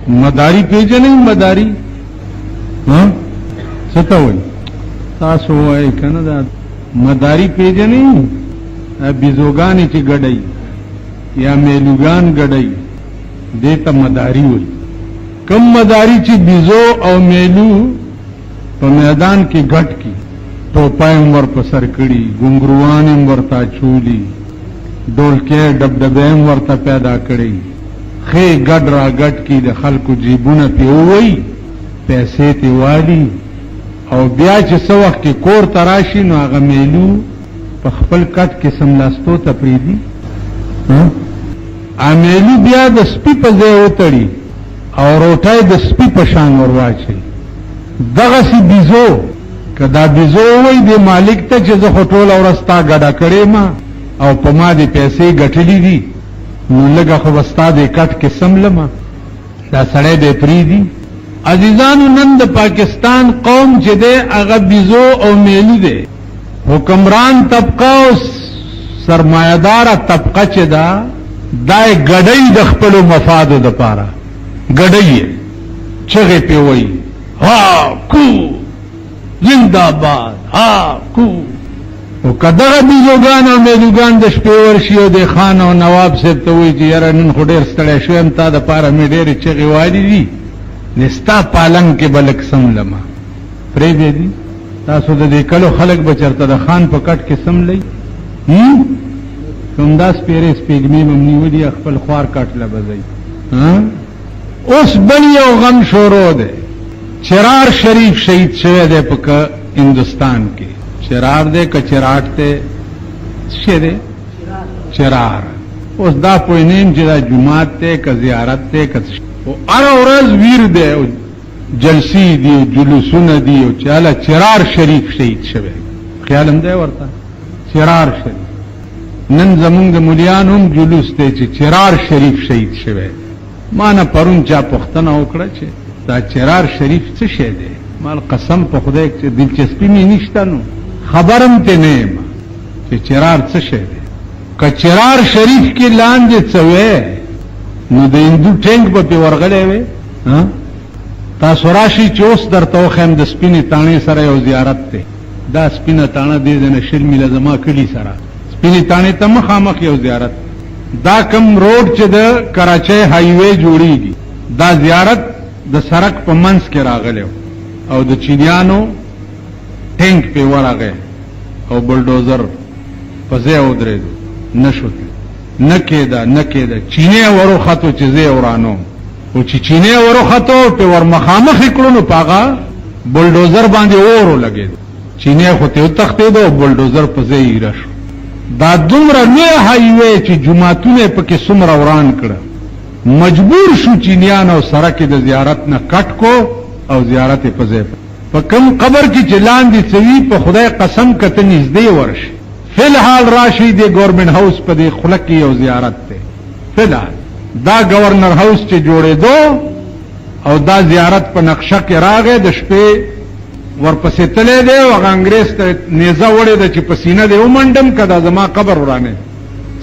مداری پیژنې مداری څه ته وایي تاسو وایي کنه دا مداری پیژنې بیزوګانې چې ګډای یا میلوګان ګډای دې ته مداری وایي کم مداری چې بیزو او میلو په میدان کې ګټ کی ټوپایم ور په سر کړي ګونګروانم ورتا چولی ډولکې ډبډبېم ورته پیدا کړي خې ګډ را ګډ کی د خلکو جیبونه پیوي پیسې تی والی او بیا چې څو وخت کې کور تراشي نو هغه میلو په خپل کټ کې سملاستو ته پریدي ا میلو بیا د سپي په ځای وتړي او روټای د سپي په شان ورواچي دغه سی بيزو کدا بيزو وای د مالک ته چې زه هټول اورستا غډا کړې ما او په ما دي پیسې ګټلې دي نو لګه خو وستا د کټ کې سملما دا سړی دې پریدي عزیزانو نن د پاکستان قوم چې ده هغه بيزو او میلو ده حکمران طبقه او سرمایدار طبقه چې دا دای غډۍ د خپل مفادو د پاره غډۍ چغه پیوي ها کو زنده‌باد ها کو او کداغه بیزوګان او میلوګان د شپې ورشي او د خان او نواب صاحب ته وایي چې یاره نن خو ډېر ستړی شوم تا د پاره مې ډېرې چغې وایي دي نستا پالنګ کې بلک سملما پرې دي تاسو د دې کلو خلک به چرته د خان په کټ کې سملئ کومدا سپیرې سپېږمې ممنی ودي خپل خوار کټ لبځي اوس بل یو غم شروع ده چرار شریف شهید شوی دی په هندستان کې چرار دے که چراٹ تے شه دے چرار اوس دا پوینیم چې دا جماعت تے که زیارت تے که او ار ورځ ویر دے او جلسی دی او جلوسون دی او چاله چرار شریف شهید شوی خیالم دی ورته چرار شریف نن زمونږ د مليان هم جلوس ته چې چرار شریف شهید شوی ما نه پرون چا پښتنه وکړه چې دا چرار شریف څه شی دی مال قسم په خدای چې دلچسپی مې نشته نو خبرم ته نه چې چرار څه شی دی که چرار شریف کې لاندې څه وې نو د هندو ټینک په ورغلې وې تاسو راشي چې اوس درته وخم د سپینې تانې سره یو زیارت ته دا سپینه تانه دې نه شل میله زما کلی سره سپینې تانې ته مخامخ یو زیارت دا کم روډ چې د کراچۍ هایوے جوړیږي دا زیارت د سرک په منځ کې راغلی او د چینیانو ټینک په ورغه او بلډوزر په ځای ودرېدو نشو نکېدا چینه ورخاتو چې زه ورانو او چې چینه ورخاتو په ور مخامخ کړو نو پاغه بلډوزر باندې اورو لګید چینه خو ته تختې دو بلډوزر په ځای راشو دا دومره نه هایوي چې جمعهتونه پکې څومره وران کړه مجبور شو چینیان او سره کې د زیارت نه کټ کو او زیارت په ځای په کوم قبر کې جلان دي سوي په خدای قسم کته نږدې ورش فلحال راشي دی گورنمنت هاوس په دې خلک کې یو زیارت ته فلحال دا گورنر هاوس چې جوړې دو او دا زیارت په نقشه کې راغې د شپې ورپسې تلې دی او انګريز ته نيزه وړې د چې پسینه دی ومنډم کدا زما قبر ورانه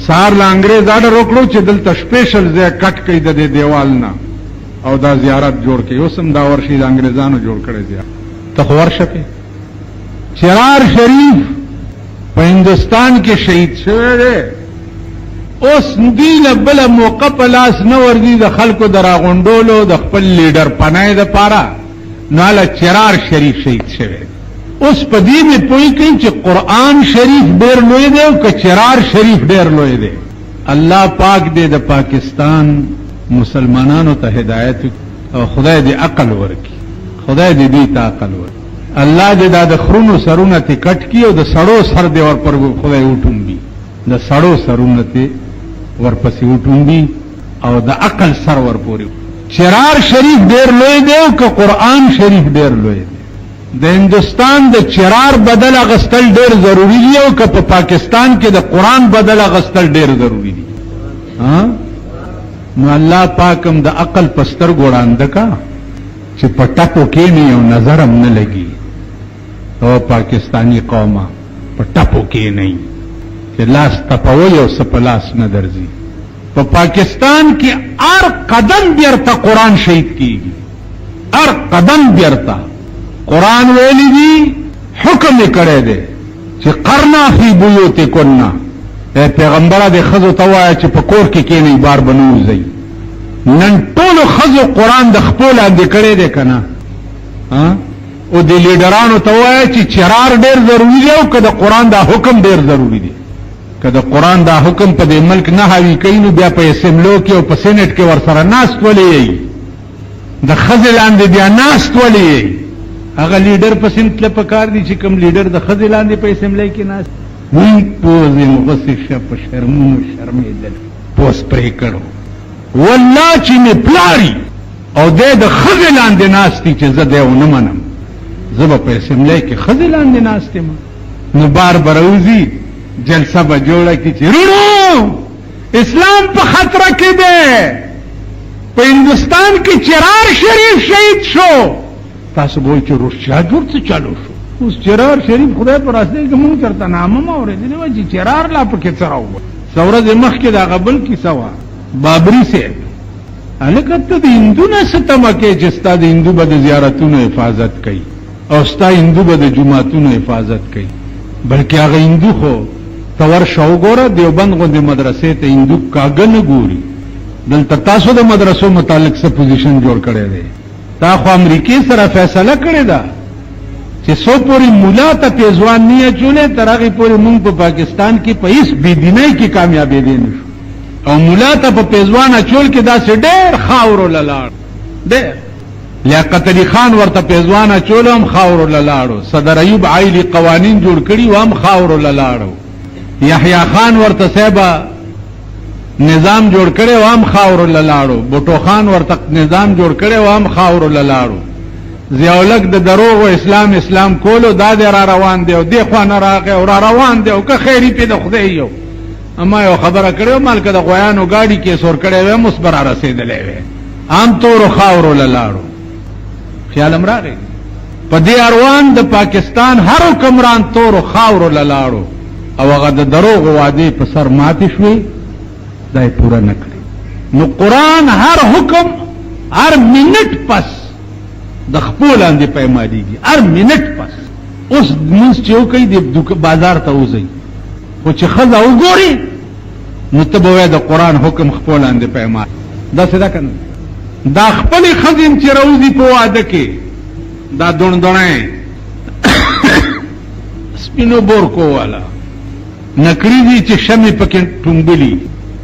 سار لا انګريز اډر وکړو چې دلته سپیشل ځای کټ کړي د دیوال نه او دا زیارت جوړ کړي اوسم دا ورشي د انګريزانو جوړ کړي زیارت تخور شپه چرار شریف په هندستان کې شهید شوی دی اوس دینه بل موقع په لاس نه وردی د خلکو دراغونډولو د خپل لیډر پناه د پاره ناله چرار شریف شهید شوی اوس په دې مې پوي کوي چې قران شریف ډېر لوی دی او که چرار شریف ډېر لوی دی الله پاک دې د پاکستان مسلمانانو ته هدایت او خدای دې عقل ورکړي خدای دې دې ته عقل ورکړي الله دې دا د خرونو سرونه ته کټ کی او د سړو سر دې ور پر خدای وټومبي د سړو سرونه ته ورپسې وټومبي او د عقل سر ور پوري چرار شریف ډېر لوی دی او که قران شریف ډېر لوی دی د هندستان د چرار بدل غستل ډېر ضروری دی او که په پاکستان کې د قران بدل غستل ډېر ضروری دی نو الله پاکم د عقل پستر ګوړاند کا چې په ټاپو کې نه یو نظرم نه لګي او پاکستانی قومه په ټاپو کې نه چې لاس تپوي او سپلاس نه درځي په پاکستان کې هر قدم بیرته قرآن شهید کیږي، هر قدم بیرته قرآن ویلی دی، حکم یې کړی دی چې قرنا فی بیوتکن، پیغمبره د ښځو ته وایه چې په کور کې کېنئ، بار به نه وځئ. نن ټولو ښځو قرآن د خپو لاندې کړی دی که نه؟ او د لیډرانو ته وایه چې چرار ډېر ضروري دی او که د قرآن دا حکم ډېر ضروري دی. که د قرآن دا حکم په دې ملک نه حاوي کوي نو بیا په اسمبلو کې او په سینټ کې ورسره ناست ولې یئ؟ د ښځې لاندې بیا ناست ولې یئ؟ هغه لیډر په سین تله پکار دی چې کوم لیډر د ښځې لاندې په اسمبلی کې ناست. موږ پوزې مغسې شه په شرمونو شرمېدل، پوز پرې کړو. والله چې مې پلاري او دی د ښځې لاندې ناست دي چې زه دی ونه منم، زه به په اسمبلی کې ښځې لاندې ناست یم. نو بار به راوځي، جلسه به جوړه کړي چې رونو اسلام په خطره کې دی، په هندوستان کې چرار شریف شهید شو. تاسو به وایئ چې روسیا جوړ څه چالو شو؟ اوس چرار شریف خدای په راسته کې مونږ چېرته نامه مه اورېدلې وه چې چرار لا پکې څه راووت. څه ورځې مخکې د هغه بل کیسه وه، بابري صاحب. هلکه ته د هندو نه څه تمه کوې چې ستا د هندو به د زیارتونو حفاظت کوي او ستا هندو به د جوماتونو حفاظت کوي، بلکې هغه هندو خو ته ورشه وګوره، دیوبند غوندې مدرسې ته هندو کاږه نه ګوري. دلته تاسو د مدرسو متعلق څه پوزیشن جوړ کړی دی؟ تا خو امریکې سره فیصله کړې ده چې څو پورې مولا ته پیزوان نه اچولې تر هغې پورې مونږ په پاکستان کې په هېڅ بېدینۍ کې کامیابېدی نه شو. او مولا ته په پیزوان اچول کې داسې ډېر خاورو له لاړ، ډېر. لیاقت علي خان ورته پیزوان اچولو هم خاورو له لاړو، صدر ایوب عایلي قوانین جوړ کړي و هم خاورو له لاړو، یحیی خان ورته صاحبه نظام جوړ کړي و هم خاورو له لاړو، بوټو خان ورته نظام جوړ کړي و هم خاورو له لاړو. ضیاءالحق د دروغ و اسلام کولو دا دی را روان دی او دی خوا نه راغی او را روان دی او که خیري پې د خدای یو. اما یو خبره کړې وه مال که د غویانو ګاډي کې سور کړی وی هم اوس به را رسېدلی وی، عام تورو خاورو له لاړو. خیال هم راغی په دې اروان د پاکستان هر حکمران تورو خاورو له لاړو او هغه د دروغ وعدې په سر ماتې شوې، دا یې پوره نه کړې. نو قرآن هر حکم هر منټ پس د خپو لاندې پیمانېږي، هر منټ پس. اوس لمونځ چې وکئ د بازار ته وځئ، خو چې ښځه وګوري نو ته به وایې د قرآن حکم خپو لاندې پیمان. داسې ده که نه؟ دا خپلې ښځې چې راوځي په واده کې دا دوڼدوڼی سپینو بورکو والا نکړي دي چې شمې پکې ټومبلي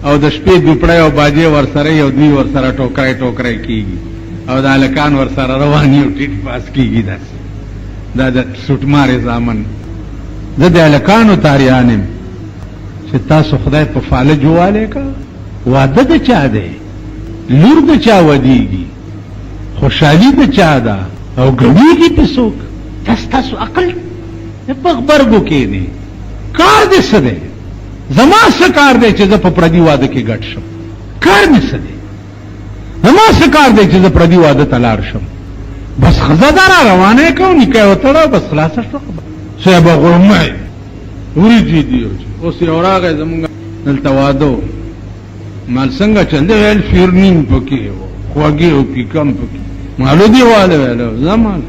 او د شپې دوپړی او باجې ورسره یو دوی ورسره ټوکری کېږي او د هلکان ورسره رواني او ټیټ پاس کېږي. داسې دا د سوټمارې زامن. زه د هلکانو تاریان یم چې تاسو خدای په فالج ووالی که واده د چا دی، لور د چا ودیږي، خوشحالي د چا ده او ګډېږي پې څوک؟ تاسو عقل په غبرګو کې دی. کار دې څه دی؟ زما څه کار دی چې زه په پردي واده کې ګډ شم؟ کار مې څه دی؟ زما څه کار دی چې زه پردي واده ته لاړ شم؟ بس ښځه دا را روانه یې کړو، نکاح یې وتړه، بس خلاصه شوه. صاحبه غرمه وریجې دي اوس یو راغی زمونږ دلته واده و، مال څنګه چل دی؟ ویل فیرنین پکې و، خوږې او پیکم پکې، مالو دې واله ویله زمان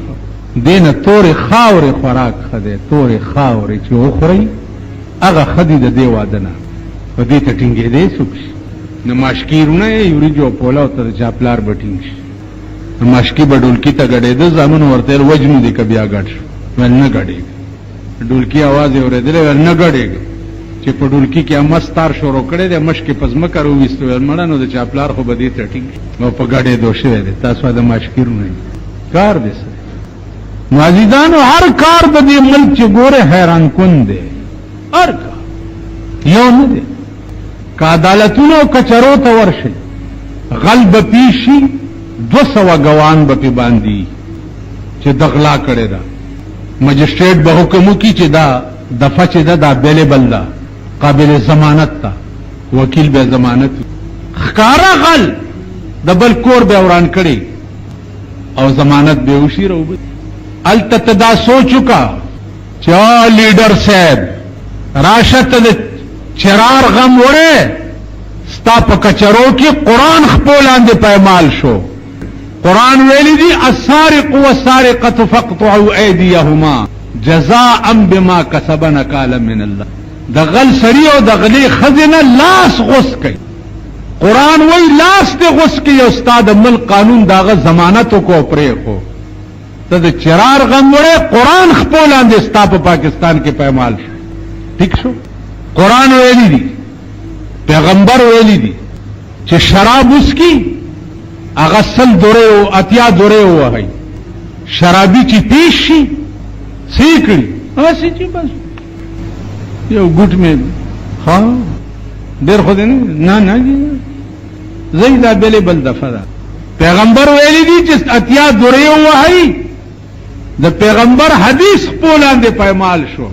دې نه تورې خاورې خوراک ښه دی، تورې خاورې چې وخورئ هغه ښه دي د دې واده نه. په دې ته ټینګېدی څوک شي؟ نه ماشکي رونه یې وریجو او پولاو ته د چا پلار به ټینګ شي. نه ماشکي به ډولکي ته ګډېده، زامنو ورته ویل وجنو دی که بیا ګډ شو؟ ویل نه ګډېږي. ډولکي اواز یې اورېدلی، ویل نه ګډېږم. چې په ډولکي کې مست تار شروع کړی دی، مشکې په ځمکه راوویستو، ویل مړه نو د چا پلار خو به دې ته ټینګ شي او په ګډېدو شوی دی. تاسو د ماشکي رونه کار دی څه؟ نو عزیزانو هر کار د دې ملک چې ګوره حیران کن دی، هر کار یو نه دی. که عدالتونو او کچرو ته ورشئ غل به پیشي، 200 ګوان به پې باندې چې د غلا کړې ده. مجسټریټ به حکم وکړي چې دا دفعه چې ده دا بیلیبل ده، قابل ضمانت ده، وکیل به ضمانت ښکاره غل د بل کور به وران کړي او ضمانت به وشي راوباسي. هلته ته دا سوچ وکړه چې لیډر صاحب راشه ته د چرار غم وړې، ستا په کچرو کې قرآن خپولاندې پایمال شو. قرآن ویلی دی السارق والسارقة فاقطعوا ایدیهما جزاء بما کسبا نکالا من الله. د غل سړي او د غلې خزنه لاس غوس کوي. قرآن وی لاس ته غوس کوي او ستا د ملک قانون داغه ضمانت کو پرې خو ته د چرار غم وړې قرآن خپولاندې ستا په پاکستان کې پایمال شو. ٹھیک شو. قرآن ویلی دی پیغمبر ویلی دی چې شراب اسکی اغا سل دوره او اتیا دوره وهي شرابی چې پیش شي سیکړي اسی چې بس یو ګټ مې ها ډېر خو دې نه نه زیدا بل بل دفدا. پیغمبر ویلی دی چې اتیا دوره وهي د پیغمبر حدیث پولاندې پایمال شو.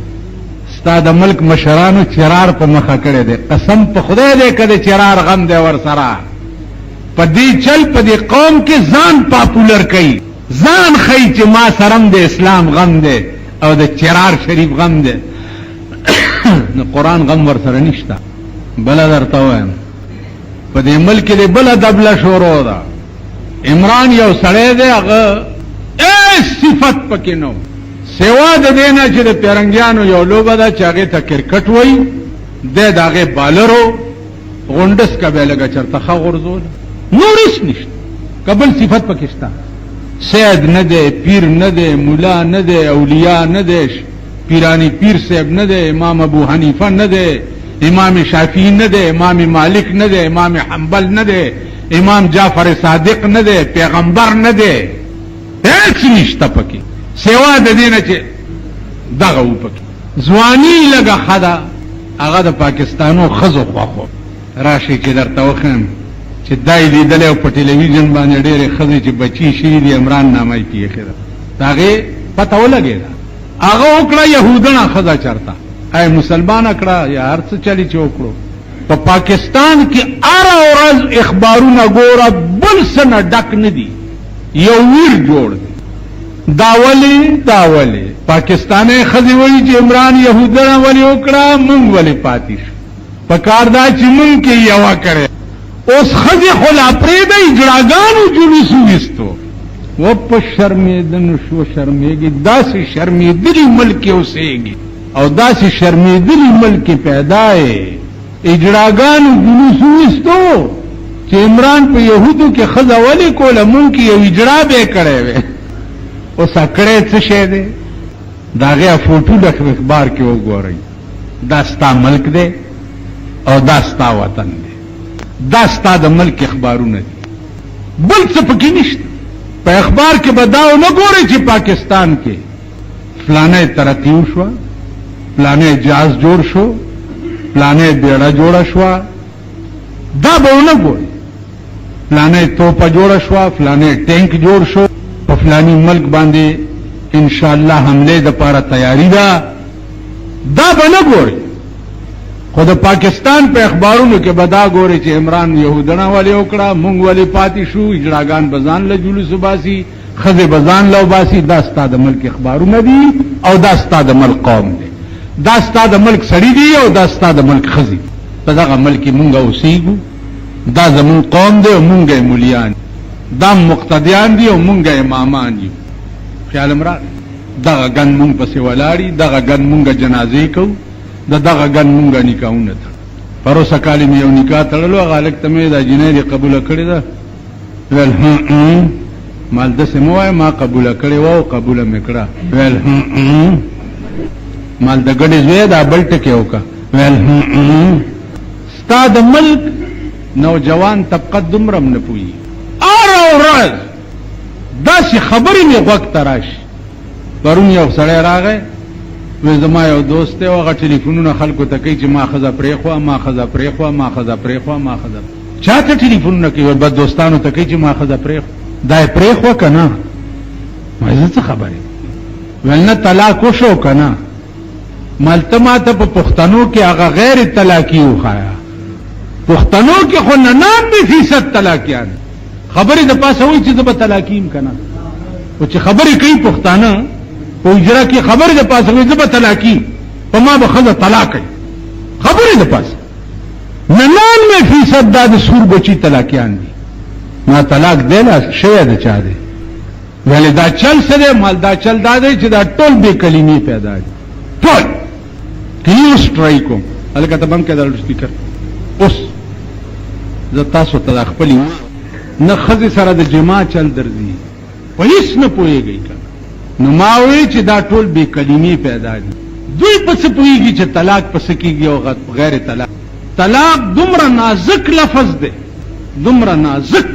ستا د ملک مشرانو چرار په مخه کړی دی. قسم په خدای دې کده چرار غم دی ور سره په دې چل په دې قوم کې ځان پاپولر کوي ځان خی چې ما سرم د اسلام غم دی او د چرار شریف غم دی. نو قرآن غم ور سره نشته. بل درته وایم په دې ملک کې بل دبله شروع ده. عمران یو سړی دی هغه صفت پکې نو سوا د دینه چې د پیرنګیانو یو لوبه ده چې هغه ته کرکټ وایي د داغه بالرو غونډس کبه لګه چرته غورځول نور هیڅ نشته. قبل صفت پکې شته. سید نه دی پیر نه دی مولا نه دی اولیاء نه دی پیرانی پیر صاحب نه دی امام ابو حنیفه نه دی امام شافعی نه دی امام مالک نه دی امام حنبل نه دی امام جعفر صادق نه دی پیغمبر نه دی هیڅ نشته پکې سوا د دینه چې دغه و پکې ځواني لګه خدا هغه د پاکستانو خزو خواخو راشي کې درته وخم چې دای لیدل او په ټلویزیون باندې ډېرې خزې چې بچی شي دی عمران نامه یې کېخره داغه پته ولګی هغه وکړه يهودانه خزا چرته اي مسلمان کړه یا هر څه چلی چې وکړو. په پاکستان کې ار ورځ اخبارونه ګوره بل سن ډک نه دي یو ور جوړ دی. داولی پاکستانی خزی وی چې عمران یهودانه ولی وکړه مونږ ولی پاتې شو. پکار دا چې مونږ کې یو کړي اوس خزی خلا پرې دی جړاګانو جلوس وستو و په شرمېدنه شو شرمېږي داسې شرمېدلی ملک اوسېږي او داسې شرمېدلی ملک پیدا یې اجړاګانو جلوس وستو چې عمران په يهودو کې خزا ولی کوله مونږ کې یو اجړا به کړي وي او سکړې څه شه دي داغه فوټو د اخبار کې وګورئ. دا ستا ملک دی او دا ستا وطن دی. دا ستا د ملک اخبارونه دي بل څه پکې نشته. په اخبار کې بداو نه ګورئ چې پاکستان کې فلانه ترقی وشو فلانه جهاز جوړ شو فلانه بیړه جوړه شو دا به نه ګورئ. فلانه توپه جوړه شو فلانه ټینک جوړ شو په فلانی ملک باندې ان شاء الله حمله د پاره تیاری ده دا به نه ګوري. خود پاکستان په اخبارونو کې بدا ګوري چې عمران يهودانه والی وکړه مونږ والی پاتې شو اجراګان بزان له جلوس باسي خزه بزان له باسي. دا ستاد ملک اخبارونه دي او دا ستاد ملک قوم دي. دا ستاد ملک سړي دي او دا ستاد ملک خزي. په دغه ملک مونږ اوسېږو. دا زمون قوم دی او مونږ مولیان دا مقتدیان دي او مونږه امامان دي. خیال امرا دغه ګن مونږ پسې ولاړی دغه ګن مونږه جنازې کو دغه ګن مونږه نکاحونه ته پروسه کالی مې یو نکاح تړلو غالک ته مې دا جنې قبول کړی دا ول مال د سموای ما قبول کړی وو قبول مې کړه ول مال د ګډې زوی دا بل ټکی وکا ول ستاد ملک نوجوان طبقه دمرم نه پوي ورځ داسې خبرې مې غوږ ته راشي. پرون یو سړی راغی وی زما یو دوست دی هغه ټلیفونونه خلکو ته کوي چې ما ښځه پرېښوه ما ښځه پرېښوه ما ښځه پرېښوه ما ښځه چا ته ټلیفونونه کوي بد دوستانو ته کوي چې ما ښځه پرېښوه دا یې پرېښوه که نه ما زه څه خبرې ویل نه طلاق وشو که نه مالته ما ته په پښتنو کې هغه غیر طلاقي وښایه. پښتنو کې خو 99% طلاقیان خبرې د پاسه وایي چې زه به طلاقیم که نه او چې خبرې کوي پښتانه په اجرا کې خبرې د پاسه وایي زه به طلاقیم په ما به ښځه طلاق کوي خبرې د پاسه 99% دا د سور بچی طلاقیان دي ما طلاق دیلا شوی د چا دی ولی دا چل سره مال دا چل دا دی چې دا ټول بے کلمی پیدا دي ټول کلیو سټرایکو الکه ته بم کې دا سپیکر اوس زه تاسو ته خپل نه خزي سره د جما چل درځي پولیس نه پويږي نو ما وی چې دا ټول بے کلمی پیدا دي دوی پس پويږي چې طلاق پس کیږي او غیر طلاق دومره نازک لفظ دی دومره نازک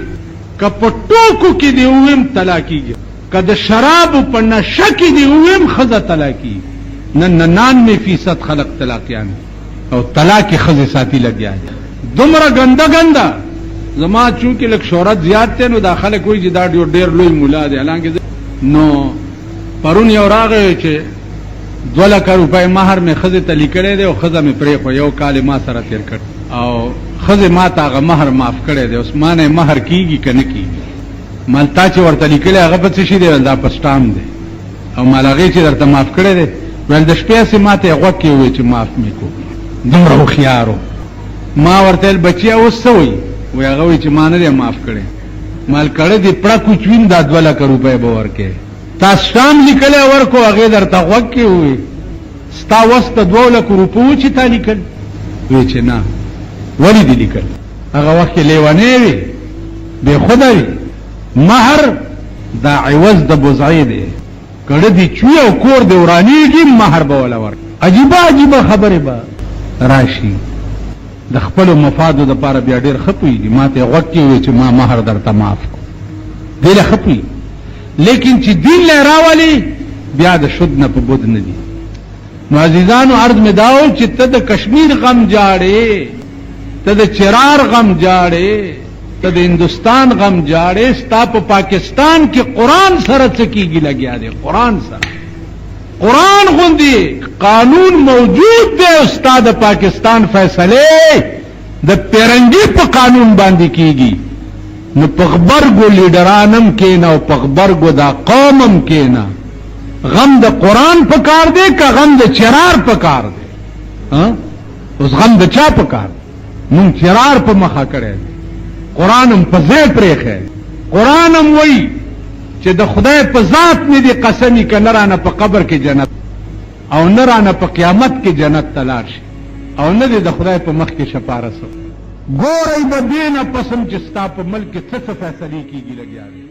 کپټوکو کې دی ویم طلاقیږي کله شراب په نشه کې دی ویم خزه طلاقي نن 99% خلق طلاقیان او طلاق خزه ساتي لګیا دومره ګنده زما چونکه لک شهرت زیات ته نو داخله کوئی چې دا ډیر لوی مولا دی حالانکه نو پرون یو راغی چې 2 لک روپۍ مہر می خزه تلی کړي دی او خزه می پرې خو یو کال ما سره تیر کړ او خزه ما تاغه مہر معاف کړي دی اوس مانه مہر کیږي کنه کیږي مالتا چې ورته لیکل هغه په څه شي دی دا پښتام دی او مالغه چې درته معاف کړي دی ول د شپې سي ماته غوکه وي چې معاف میکو دومره خيارو ما ورته بچیا وسوي وی هغه وی چې مان نه معاف کړي مال کړه دی پړه کوچوین دا 2 لک روپۍ به ورکه تاسو شام لیکل ورکو هغه درته غوکه وي ستا وست 2 لک روپۍ چې تا لیکل وی چې نه ولی دی لیکل هغه وخت لیوانه وی به خدای مہر دا عوض د بوزای دی کړه دی چوي او کور دی ورانیږي مہر به ولا ور عجیب خبره به راشي د خپل مفادو د پاره بیا ډیر خپوي دي ماته غوټي وي چې ما مہر درته معاف کو دله خپوي لیکن چې دین له راولي بیا د شود نه په بود نه دي نو عزیزانو عرض می داو چې ته د کشمیر غم جاړې ته د چرار غم جاړې ته د هندستان غم جاړې ستا په پاکستان کې قران سره څکیږي لګیا دی قران سره قرآن غوندی قانون موجود دی استاد پاکستان فیصله د پیرنګي په قانون باندې کیږي نو پغبرګو لیډرانم کې نه او پغبرګو دا قومم کې نه غم د قرآن په کار دی که غم د چرار په کار دی ها اوس غم د چا په کار مون چرار په مخه کړی قرآنم په ځای پرېخه قرآنم وایي چې د خدای په ذات مې دي قسمی ک نرانه په قبر کې جنت او نرانه په قیامت کې جنت تلار شي او نه د خدای په مخ کې شپاره سو ګورې به دینه پسم چې ستا په ملک څه څه فیصله کیږي لګیا دی